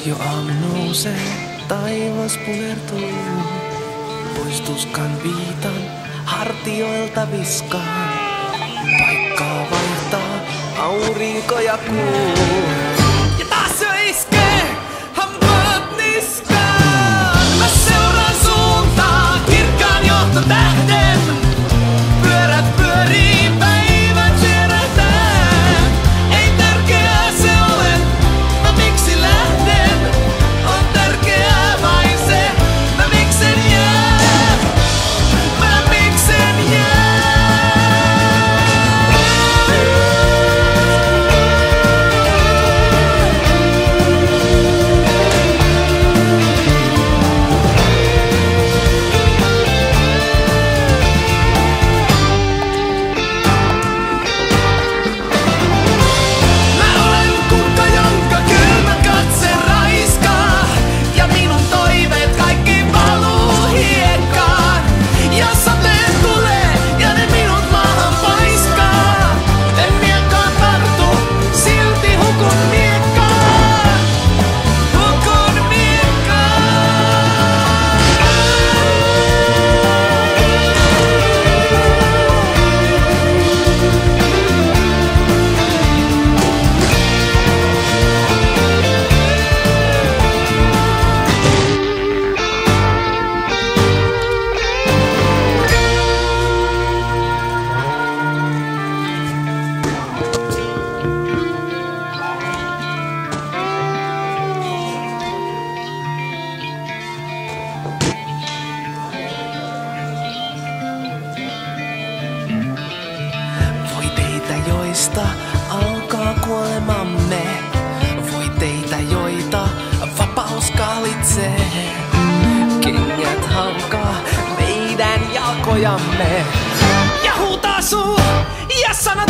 Jo aamu nousee, taivas punertuu. Pois tuskan viitan, hartioilta viskaan. Paikkaa vaihtaa aurinko ja kuu. Ja taas jo iskee, hampaat niskaan. Mä seuraan suuntaan, kirkkaan johtotähden. Pyörät pyörii, päivät vierähtää. Ei tärkeää se ole, mä miksi lähden. On tärkeää vain se, mä miksen jää. Mä miksen jää. Joista alkaa kuolemamme. Voi teitä, joita vapaus kahlitsee. Kengät halkaa meidän jalkojamme. Ja huutaa suu ja sanat